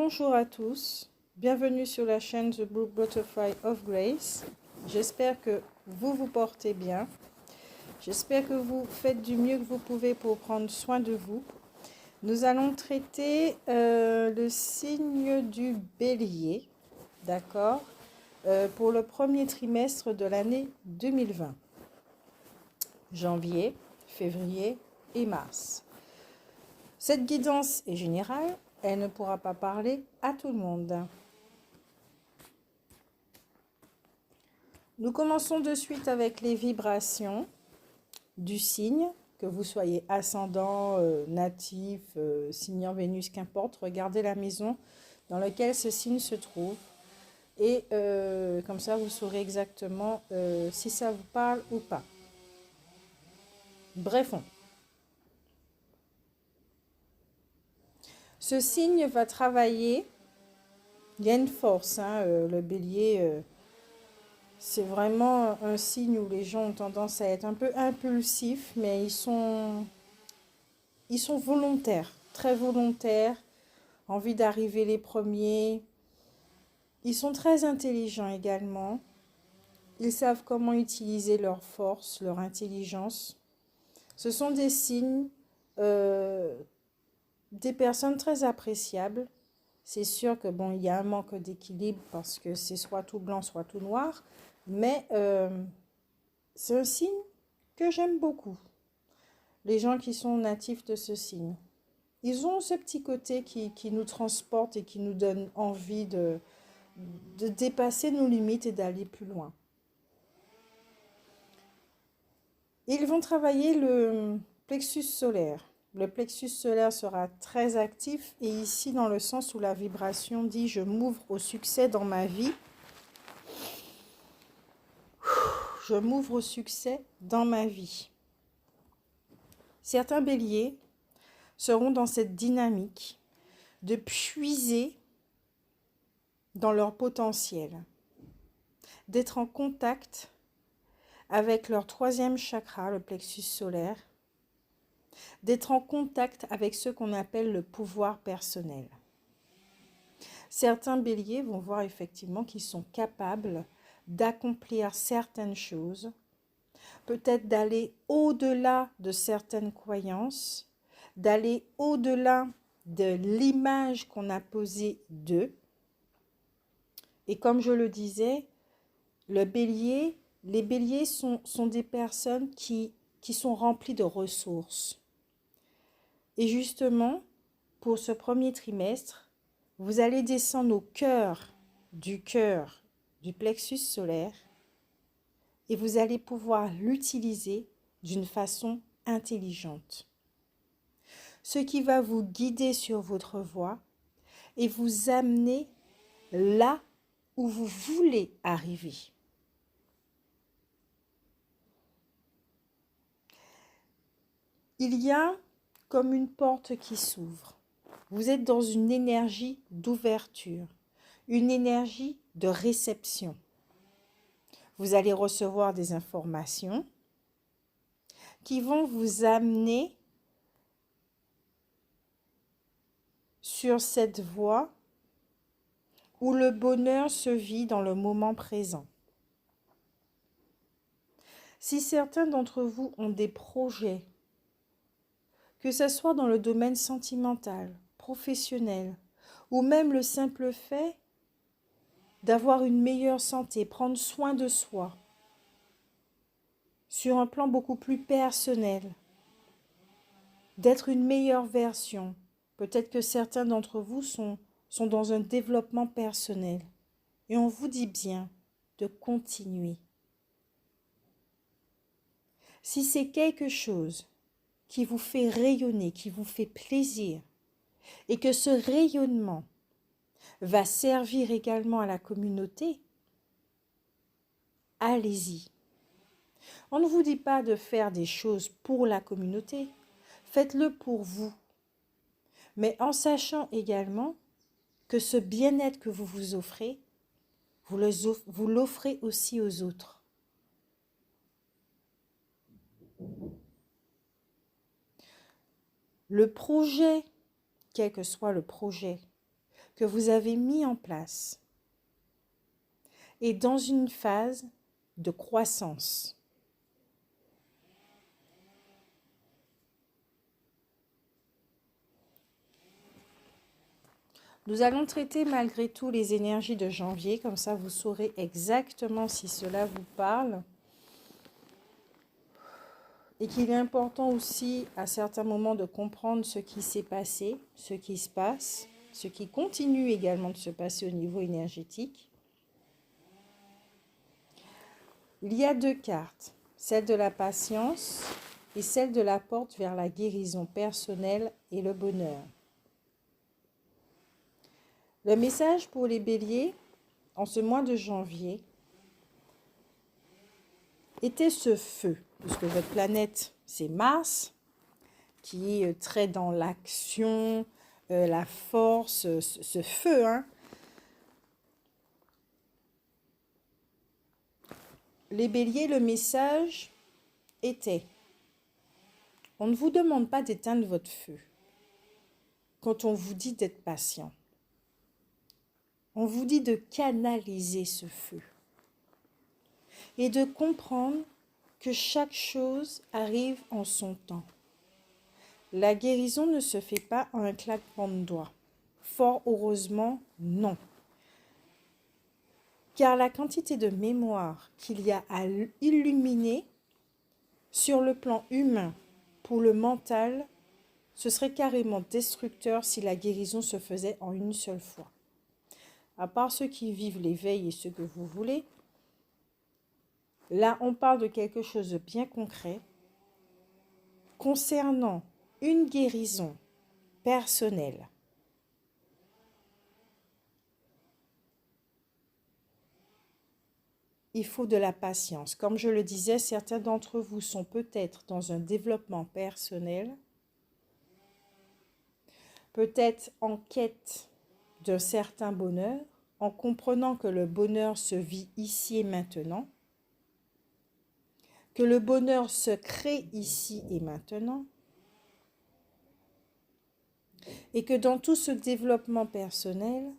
Bonjour à tous, bienvenue sur la chaîne The Blue Butterfly of Grace. J'espère que vous vous portez bien. J'espère que vous faites du mieux que vous pouvez pour prendre soin de vous. Nous allons traiter le signe du bélier, d'accord, pour le premier trimestre de l'année 2020. Janvier, février et mars. Cette guidance est générale, elle ne pourra pas parler à tout le monde. Nous commençons de suite avec les vibrations du signe, que vous soyez ascendant, natif, signe en Vénus, qu'importe. Regardez la maison dans laquelle ce signe se trouve et comme ça vous saurez exactement si ça vous parle ou pas. Bref, ce signe va travailler, il y a une force, le bélier, c'est vraiment un signe où les gens ont tendance à être un peu impulsifs, mais ils sont volontaires, très volontaires, envie d'arriver les premiers. Ils sont très intelligents également. Ils savent comment utiliser leur force, leur intelligence. Ce sont des signes, des personnes très appréciables. C'est sûr que bon, il y a un manque d'équilibre parce que c'est soit tout blanc, soit tout noir. Mais c'est un signe que j'aime beaucoup. Les gens qui sont natifs de ce signe. Ils ont ce petit côté qui nous transporte et qui nous donne envie de dépasser nos limites et d'aller plus loin. Ils vont travailler le plexus solaire. Le plexus solaire sera très actif et ici dans le sens où la vibration dit « je m'ouvre au succès dans ma vie ». Je m'ouvre au succès dans ma vie. Certains béliers seront dans cette dynamique de puiser dans leur potentiel, d'être en contact avec leur troisième chakra, le plexus solaire, d'être en contact avec ce qu'on appelle le pouvoir personnel. Certains béliers vont voir effectivement qu'ils sont capables d'accomplir certaines choses, peut-être d'aller au-delà de certaines croyances, d'aller au-delà de l'image qu'on a posée d'eux. Et comme je le disais, les béliers sont des personnes qui sont remplies de ressources. Et justement, pour ce premier trimestre, vous allez descendre au cœur du plexus solaire et vous allez pouvoir l'utiliser d'une façon intelligente. Ce qui va vous guider sur votre voie et vous amener là où vous voulez arriver. Il y a comme une porte qui s'ouvre. Vous êtes dans une énergie d'ouverture, une énergie de réception. Vous allez recevoir des informations qui vont vous amener sur cette voie où le bonheur se vit dans le moment présent. Si certains d'entre vous ont des projets, que ce soit dans le domaine sentimental, professionnel, ou même le simple fait d'avoir une meilleure santé, prendre soin de soi, sur un plan beaucoup plus personnel, d'être une meilleure version. Peut-être que certains d'entre vous sont dans un développement personnel. Et on vous dit bien de continuer. Si c'est quelque chose qui vous fait rayonner, qui vous fait plaisir, et que ce rayonnement va servir également à la communauté, allez-y. On ne vous dit pas de faire des choses pour la communauté, faites-le pour vous. Mais en sachant également que ce bien-être que vous vous offrez, vous l'offrez aussi aux autres. Le projet, quel que soit le projet, que vous avez mis en place est dans une phase de croissance. Nous allons traiter malgré tout les énergies de janvier, comme ça vous saurez exactement si cela vous parle. Et qu'il est important aussi à certains moments de comprendre ce qui s'est passé, ce qui se passe, ce qui continue également de se passer au niveau énergétique. Il y a 2 cartes, celle de la patience et celle de la porte vers la guérison personnelle et le bonheur. Le message pour les béliers, en ce mois de janvier, était ce feu, puisque votre planète, c'est Mars, qui est très dans l'action, la force, ce feu. Les béliers, le message était, on ne vous demande pas d'éteindre votre feu quand on vous dit d'être patient. On vous dit de canaliser ce feu et de comprendre que chaque chose arrive en son temps. La guérison ne se fait pas en un claquement de doigts. Fort heureusement, non. Car la quantité de mémoire qu'il y a à illuminer sur le plan humain pour le mental, ce serait carrément destructeur si la guérison se faisait en une seule fois. À part ceux qui vivent l'éveil et ceux que vous voulez, là on parle de quelque chose de bien concret concernant une guérison personnelle. Il faut de la patience. Comme je le disais, certains d'entre vous sont peut-être dans un développement personnel, peut-être en quête d'un certain bonheur, en comprenant que le bonheur se vit ici et maintenant, que le bonheur se crée ici et maintenant, et que dans tout ce développement personnel,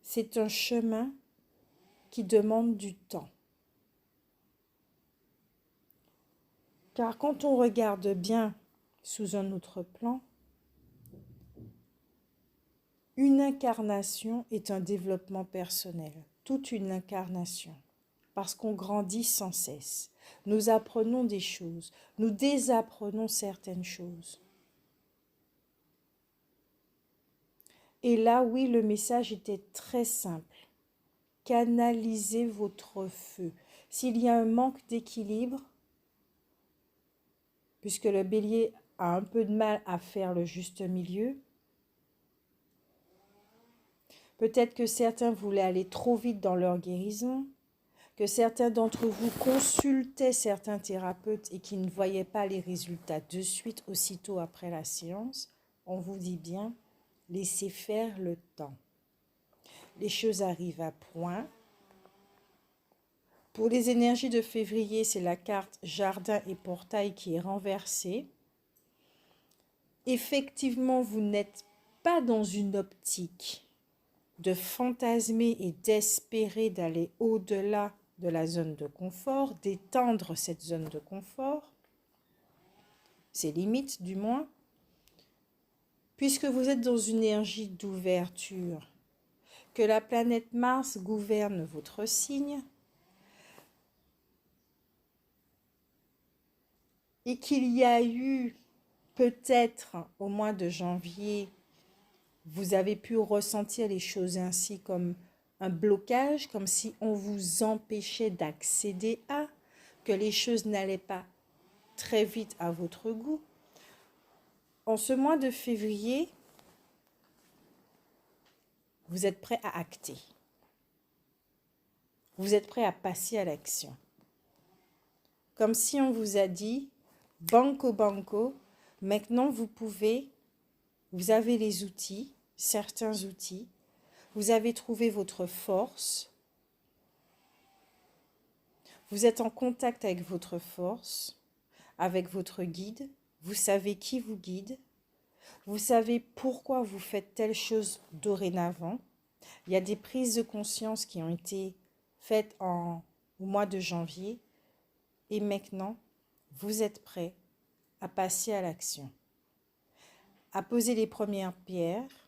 c'est un chemin qui demande du temps. Car quand on regarde bien sous un autre plan, une incarnation est un développement personnel, toute une incarnation, parce qu'on grandit sans cesse. Nous apprenons des choses, nous désapprenons certaines choses. Et là, oui, le message était très simple. Canalisez votre feu. S'il y a un manque d'équilibre, puisque le bélier a un peu de mal à faire le juste milieu, peut-être que certains voulaient aller trop vite dans leur guérison, que certains d'entre vous consultaient certains thérapeutes et qui ne voyaient pas les résultats de suite, aussitôt après la séance. On vous dit bien, laissez faire le temps. Les choses arrivent à point. Pour les énergies de février, c'est la carte jardin et portail qui est renversée. Effectivement, vous n'êtes pas dans une optique de fantasmer et d'espérer d'aller au-delà de la zone de confort, d'étendre cette zone de confort, ses limites du moins, puisque vous êtes dans une énergie d'ouverture, que la planète Mars gouverne votre signe et qu'il y a eu peut-être au mois de janvier, vous avez pu ressentir les choses ainsi comme un blocage, comme si on vous empêchait d'accéder à, que les choses n'allaient pas très vite à votre goût. En ce mois de février, vous êtes prêt à acter. Vous êtes prêt à passer à l'action. Comme si on vous a dit, banco banco, maintenant vous avez les outils, certains outils, vous avez trouvé votre force, vous êtes en contact avec votre force, avec votre guide, vous savez qui vous guide, Vous savez pourquoi vous faites telle chose dorénavant. Il y a des prises de conscience qui ont été faites au mois de janvier. Et maintenant, vous êtes prêts à passer à l'action, à poser les premières pierres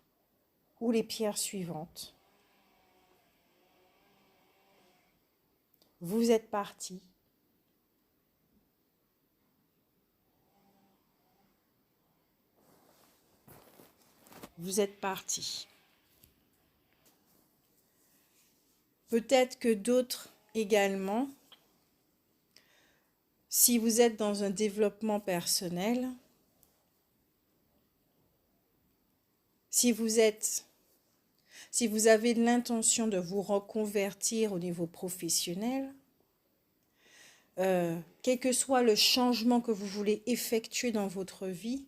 ou les pierres suivantes. Vous êtes parti. Vous êtes parti. Peut-être que d'autres également, si vous êtes dans un développement personnel, si vous avez l'intention de vous reconvertir au niveau professionnel, quel que soit le changement que vous voulez effectuer dans votre vie,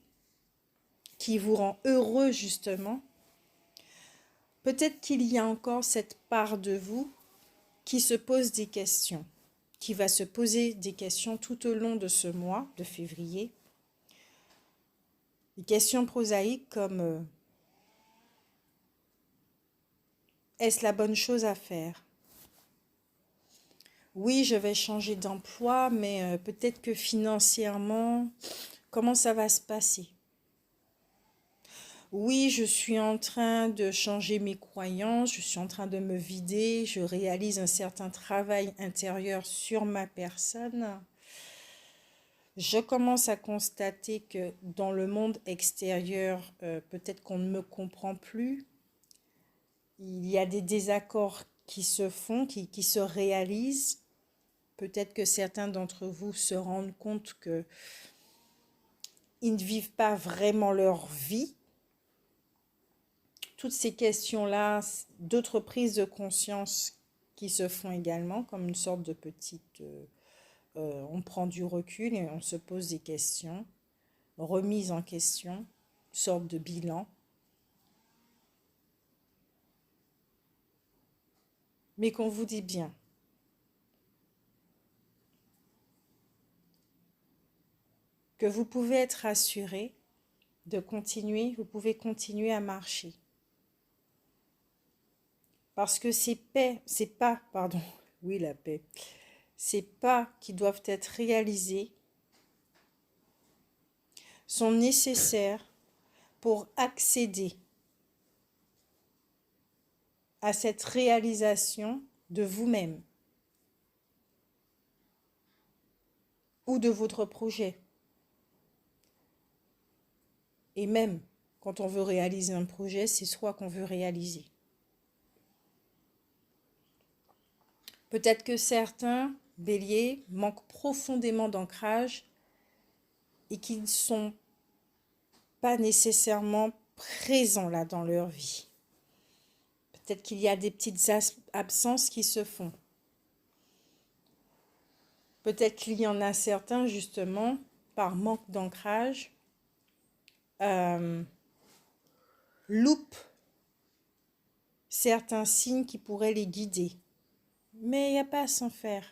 qui vous rend heureux justement, peut-être qu'il y a encore cette part de vous qui se pose des questions, qui va se poser des questions tout au long de ce mois de février. Des questions prosaïques comme est-ce la bonne chose à faire? Oui, je vais changer d'emploi, mais peut-être que financièrement, comment ça va se passer? Oui, je suis en train de changer mes croyances, je suis en train de me vider, je réalise un certain travail intérieur sur ma personne. Je commence à constater que dans le monde extérieur, peut-être qu'on ne me comprend plus. Il y a des désaccords qui se font, qui se réalisent. Peut-être que certains d'entre vous se rendent compte qu'ils ne vivent pas vraiment leur vie. Toutes ces questions-là, d'autres prises de conscience qui se font également, comme une sorte de petite... on prend du recul et on se pose des questions, remise en question, une sorte de bilan. Mais qu'on vous dit bien, que vous pouvez être assuré de continuer, vous pouvez continuer à marcher. Parce que ces pas qui doivent être réalisés sont nécessaires pour accéder à cette réalisation de vous-même ou de votre projet. Et même quand on veut réaliser un projet, c'est soi qu'on veut réaliser. Peut-être que certains, béliers, manquent profondément d'ancrage et qu'ils ne sont pas nécessairement présents là dans leur vie. Peut-être qu'il y a des petites absences qui se font. Peut-être qu'il y en a certains, justement, par manque d'ancrage, loupent certains signes qui pourraient les guider. Mais il n'y a pas à s'en faire.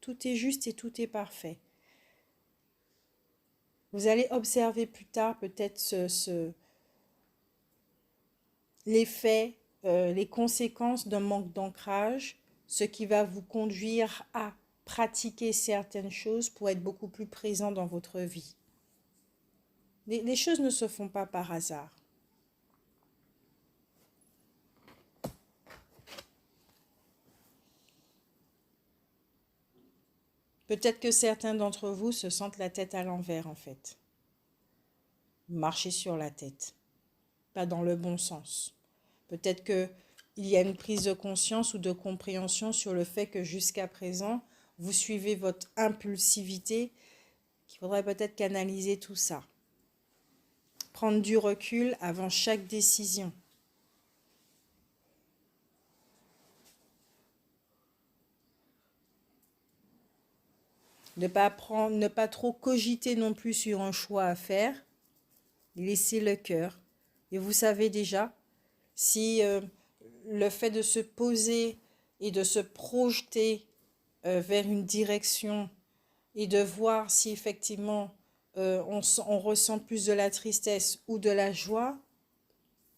Tout est juste et tout est parfait. Vous allez observer plus tard peut-être l'effet, les conséquences d'un manque d'ancrage, ce qui va vous conduire à pratiquer certaines choses pour être beaucoup plus présent dans votre vie. Les choses ne se font pas par hasard. Peut-être que certains d'entre vous se sentent la tête à l'envers en fait. Marchez sur la tête, pas dans le bon sens. Peut-être qu'il y a une prise de conscience ou de compréhension sur le fait que jusqu'à présent, vous suivez votre impulsivité, qu'il faudrait peut-être canaliser tout ça. Prendre du recul avant chaque décision. Ne pas trop cogiter non plus sur un choix à faire. Laissez le cœur. Et vous savez déjà, si le fait de se poser et de se projeter vers une direction et de voir si effectivement on ressent plus de la tristesse ou de la joie,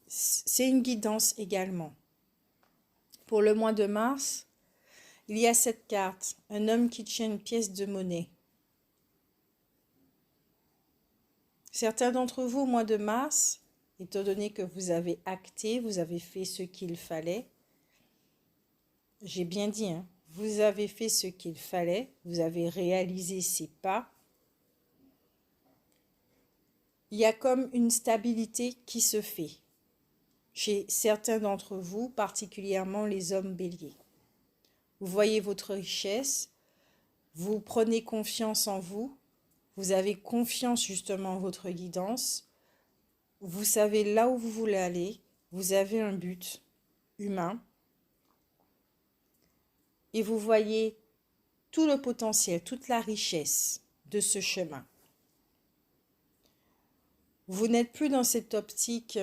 c'est une guidance également. Pour le mois de mars, il y a cette carte, un homme qui tient une pièce de monnaie. Certains d'entre vous, au mois de mars, étant donné que vous avez acté, vous avez fait ce qu'il fallait, j'ai bien dit, hein, vous avez fait ce qu'il fallait, vous avez réalisé ces pas. Il y a comme une stabilité qui se fait chez certains d'entre vous, particulièrement les hommes béliers. Vous voyez votre richesse, vous prenez confiance en vous, vous avez confiance justement en votre guidance, vous savez là où vous voulez aller, vous avez un but humain et vous voyez tout le potentiel, toute la richesse de ce chemin. Vous n'êtes plus dans cette optique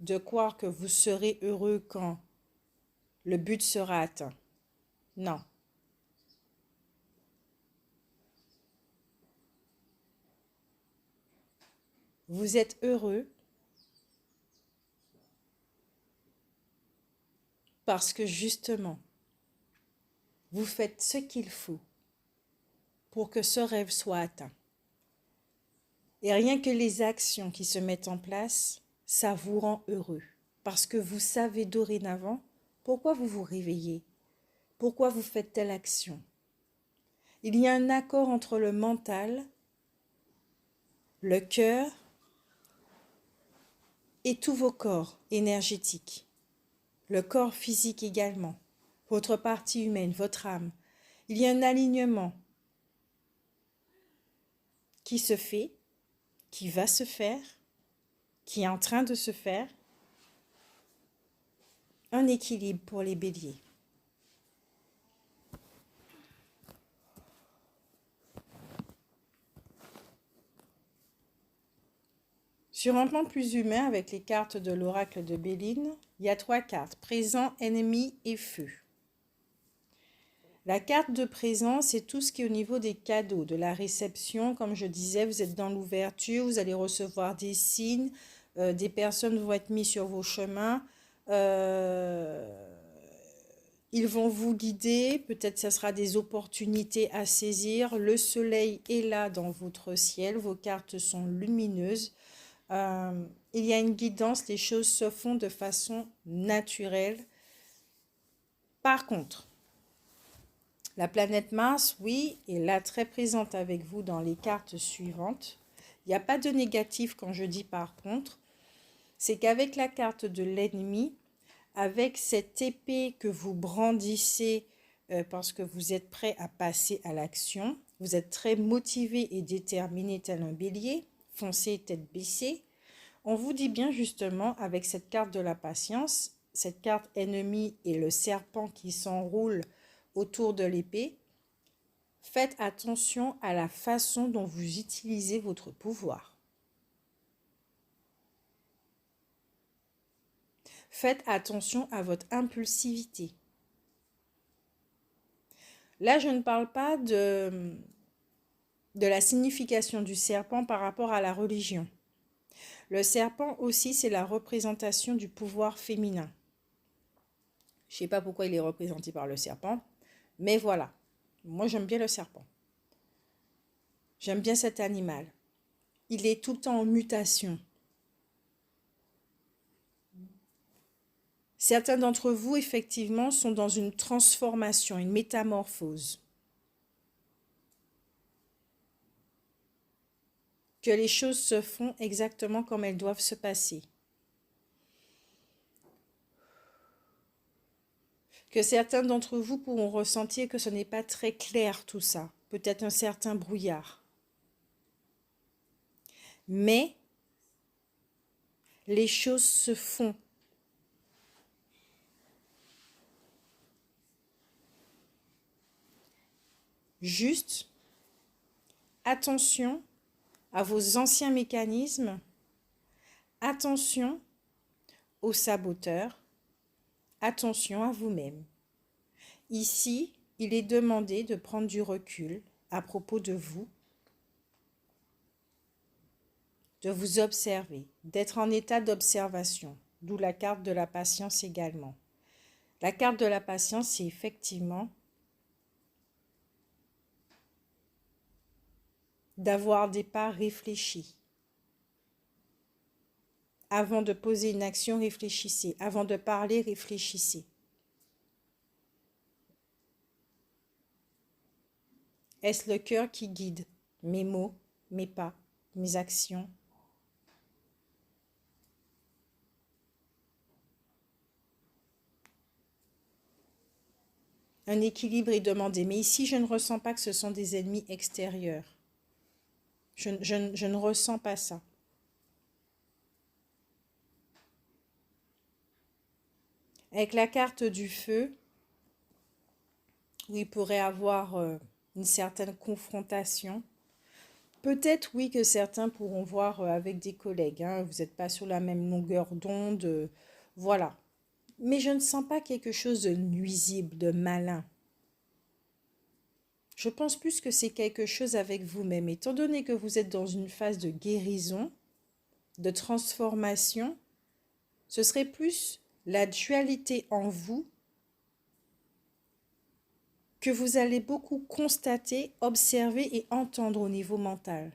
de croire que vous serez heureux quand le but sera atteint. Non. Vous êtes heureux parce que justement, vous faites ce qu'il faut pour que ce rêve soit atteint. Et rien que les actions qui se mettent en place, ça vous rend heureux. Parce que vous savez dorénavant pourquoi vous vous réveillez, pourquoi vous faites telle action. Il y a un accord entre le mental, le cœur et tous vos corps énergétiques. Le corps physique également, votre partie humaine, votre âme. Il y a un alignement qui se fait, qui va se faire, qui est en train de se faire. Un équilibre pour les béliers. Sur un plan plus humain, avec les cartes de l'oracle de Béline, il y a 3 cartes, présent, ennemi et feu. La carte de présent, c'est tout ce qui est au niveau des cadeaux, de la réception. Comme je disais, vous êtes dans l'ouverture, vous allez recevoir des signes, des personnes vont être mises sur vos chemins, ils vont vous guider, peut-être ce sera des opportunités à saisir. Le soleil est là dans votre ciel, vos cartes sont lumineuses. Il y a une guidance, les choses se font de façon naturelle. Par contre, la planète Mars, oui, est là très présente avec vous dans les cartes suivantes. Il n'y a pas de négatif quand je dis par contre. C'est qu'avec la carte de l'ennemi, avec cette épée que vous brandissez parce que vous êtes prêt à passer à l'action, vous êtes très motivé et déterminé tel un bélier, foncé tête baissée. On vous dit bien justement avec cette carte de la patience, cette carte ennemi et le serpent qui s'enroule autour de l'épée, faites attention à la façon dont vous utilisez votre pouvoir. Faites attention à votre impulsivité. Là, je ne parle pas de la signification du serpent par rapport à la religion. Le serpent aussi, c'est la représentation du pouvoir féminin. Je ne sais pas pourquoi il est représenté par le serpent, mais voilà. Moi, j'aime bien le serpent. J'aime bien cet animal. Il est tout le temps en mutation. Certains d'entre vous, effectivement, sont dans une transformation, une métamorphose. Que les choses se font exactement comme elles doivent se passer. Que certains d'entre vous pourront ressentir que ce n'est pas très clair tout ça. Peut-être un certain brouillard. Mais les choses se font. Juste, attention à vos anciens mécanismes, attention aux saboteurs, attention à vous-même. Ici, il est demandé de prendre du recul à propos de vous de vous observer, d'être en état d'observation, d'où la carte de la patience également. La carte de la patience, c'est effectivement d'avoir des pas réfléchis. Avant de poser une action, réfléchissez. Avant de parler, réfléchissez. Est-ce le cœur qui guide mes mots, mes pas, mes actions? Un équilibre est demandé. Mais ici, je ne ressens pas que ce sont des ennemis extérieurs. Je ne ressens pas ça. Avec la carte du feu, où il pourrait avoir une certaine confrontation. Peut-être, oui, que certains pourront voir avec des collègues. Hein, vous n'êtes pas sur la même longueur d'onde. Voilà. Mais je ne sens pas quelque chose de nuisible, de malin. Je pense plus que c'est quelque chose avec vous-même. Étant donné que vous êtes dans une phase de guérison, de transformation, ce serait plus la dualité en vous que vous allez beaucoup constater, observer et entendre au niveau mental.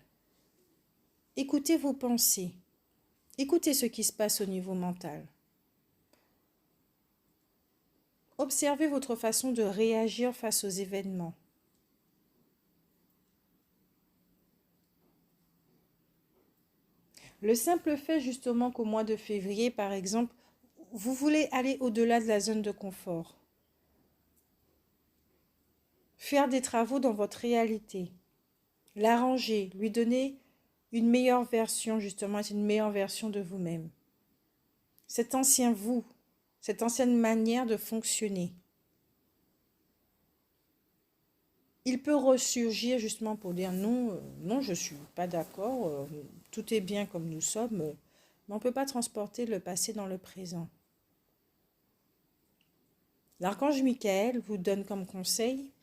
Écoutez vos pensées. Écoutez ce qui se passe au niveau mental. Observez votre façon de réagir face aux événements. Le simple fait justement qu'au mois de février, par exemple, vous voulez aller au-delà de la zone de confort. Faire des travaux dans votre réalité. L'arranger, lui donner une meilleure version, justement, une meilleure version de vous-même. Cet ancien vous, cette ancienne manière de fonctionner. Il peut ressurgir justement pour dire non, non, je ne suis pas d'accord, tout est bien comme nous sommes, mais on ne peut pas transporter le passé dans le présent. L'archange Michael vous donne comme conseil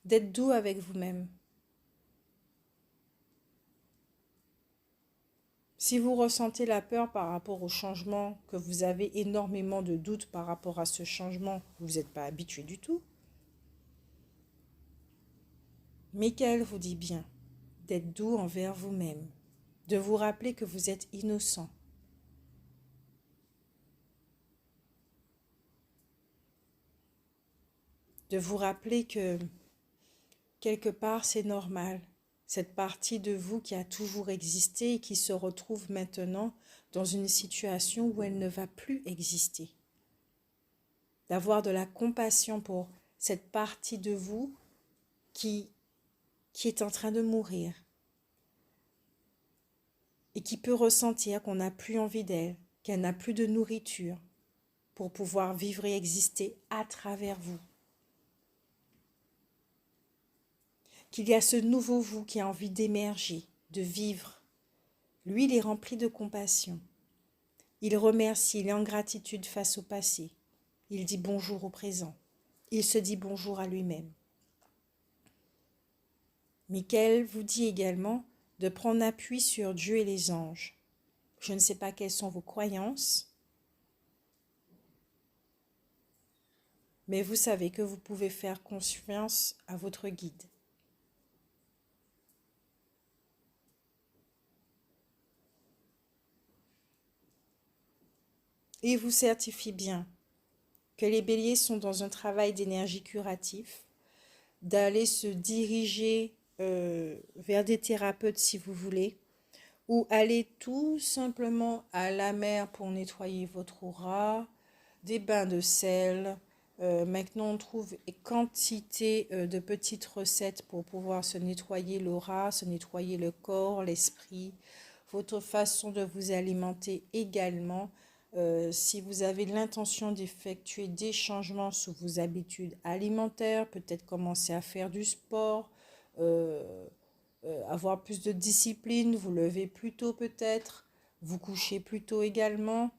d'être doux avec vous-même. Si vous ressentez la peur par rapport au changement, que vous avez énormément de doutes par rapport à ce changement, vous n'êtes pas habitué du tout. Michael vous dit bien d'être doux envers vous-même, de vous rappeler que vous êtes innocent. De vous rappeler que quelque part c'est normal. Cette partie de vous qui a toujours existé et qui se retrouve maintenant dans une situation où elle ne va plus exister. D'avoir de la compassion pour cette partie de vous qui est en train de mourir et qui peut ressentir qu'on n'a plus envie d'elle, qu'elle n'a plus de nourriture pour pouvoir vivre et exister à travers vous. Qu'il y a ce nouveau vous qui a envie d'émerger, de vivre. Lui, il est rempli de compassion. Il remercie, il est en gratitude face au passé. Il dit bonjour au présent. Il se dit bonjour à lui-même. Michael vous dit également de prendre appui sur Dieu et les anges. Je ne sais pas quelles sont vos croyances, mais vous savez que vous pouvez faire confiance à votre guide. Il vous certifie bien que les béliers sont dans un travail d'énergie curatif, d'aller se diriger vers des thérapeutes si vous voulez, ou aller tout simplement à la mer pour nettoyer votre aura, des bains de sel. Maintenant, on trouve quantité de petites recettes pour pouvoir se nettoyer l'aura, se nettoyer le corps, l'esprit, votre façon de vous alimenter également. Si vous avez l'intention d'effectuer des changements sur vos habitudes alimentaires, peut-être commencer à faire du sport, avoir plus de discipline, vous levez plus tôt peut-être, vous couchez plus tôt également.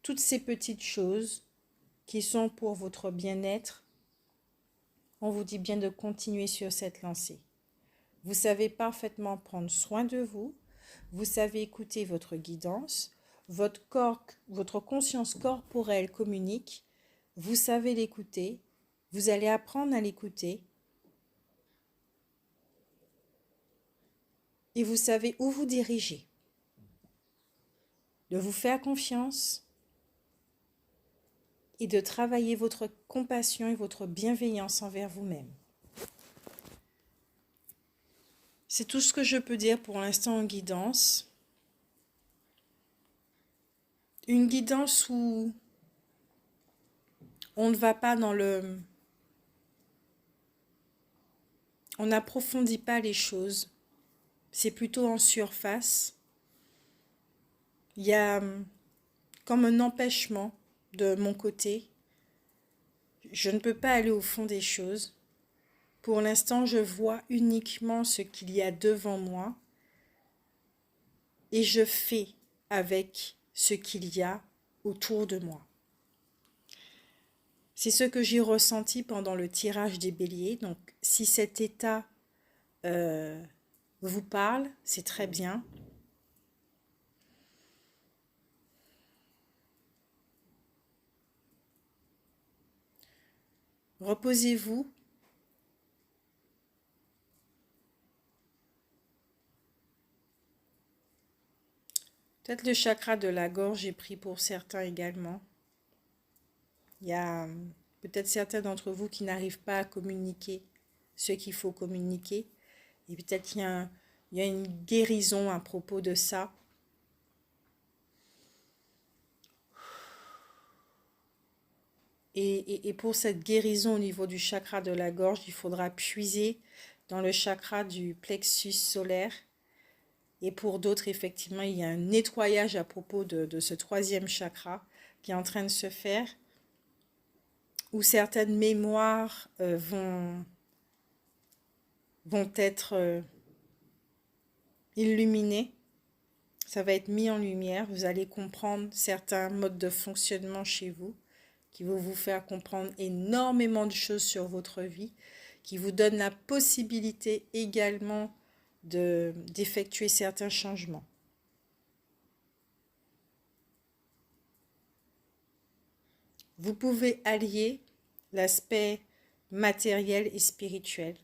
Toutes ces petites choses qui sont pour votre bien-être, on vous dit bien de continuer sur cette lancée. Vous savez parfaitement prendre soin de vous, vous savez écouter votre guidance, votre corps, votre conscience corporelle communique, vous savez l'écouter, vous allez apprendre à l'écouter et vous savez où vous diriger, de vous faire confiance et de travailler votre compassion et votre bienveillance envers vous-même. C'est tout ce que je peux dire pour l'instant en guidance. Une guidance où on ne va pas dans le... On n'approfondit pas les choses. C'est plutôt en surface. Il y a comme un empêchement de mon côté. Je ne peux pas aller au fond des choses. Pour l'instant, je vois uniquement ce qu'il y a devant moi et je fais avec ce qu'il y a autour de moi. C'est ce que j'ai ressenti pendant le tirage des béliers. Donc, si cet état vous parle, c'est très bien. Reposez-vous. Peut-être le chakra de la gorge est pris pour certains également. Il y a peut-être certains d'entre vous qui n'arrivent pas à communiquer ce qu'il faut communiquer. Et peut-être qu'il y a une guérison à propos de ça. Et pour cette guérison au niveau du chakra de la gorge, il faudra puiser dans le chakra du plexus solaire. Et pour d'autres, effectivement, il y a un nettoyage à propos de ce troisième chakra qui est en train de se faire, où certaines mémoires vont être illuminées. Ça va être mis en lumière. Vous allez comprendre certains modes de fonctionnement chez vous qui vont vous faire comprendre énormément de choses sur votre vie, qui vous donnent la possibilité également d'effectuer certains changements. Vous pouvez allier l'aspect matériel et spirituel,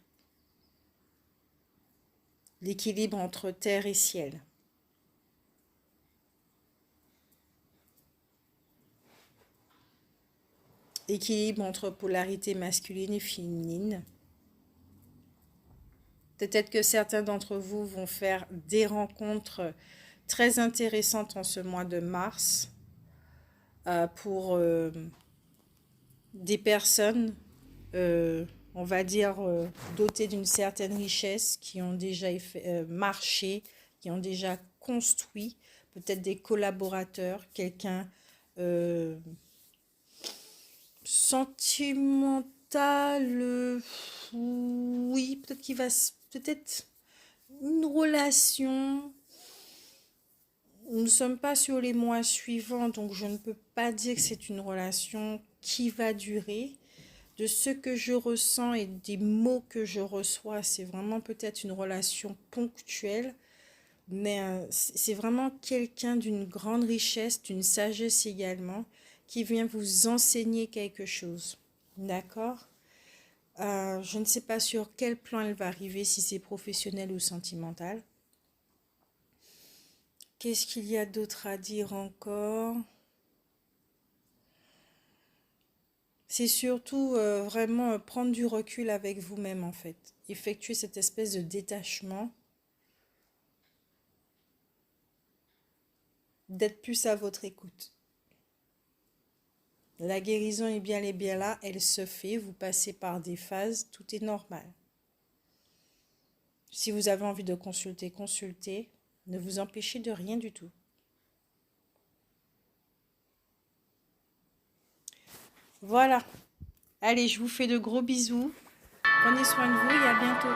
l'équilibre entre terre et ciel. Équilibre entre polarité masculine et féminine. Peut-être que certains d'entre vous vont faire des rencontres très intéressantes en ce mois de mars pour des personnes, on va dire, dotées d'une certaine richesse, qui ont déjà marché, qui ont déjà construit, peut-être des collaborateurs, quelqu'un sentimental, oui, peut-être qu'il va, peut-être une relation. Nous ne sommes pas sur les mois suivants, donc je ne peux pas dire que c'est une relation qui va durer. De ce que je ressens et des mots que je reçois, c'est vraiment peut-être une relation ponctuelle, mais c'est vraiment quelqu'un d'une grande richesse, d'une sagesse également, qui vient vous enseigner quelque chose. D'accord ? Je ne sais pas sur quel plan elle va arriver, si c'est professionnel ou sentimental. Qu'est-ce qu'il y a d'autre à dire encore ? C'est surtout vraiment prendre du recul avec vous-même en fait. Effectuer cette espèce de détachement. D'être plus à votre écoute. La guérison est bien là, elle se fait, vous passez par des phases, tout est normal. Si vous avez envie de consulter, consultez, ne vous empêchez de rien du tout. Voilà. Allez, je vous fais de gros bisous. Prenez soin de vous et à bientôt.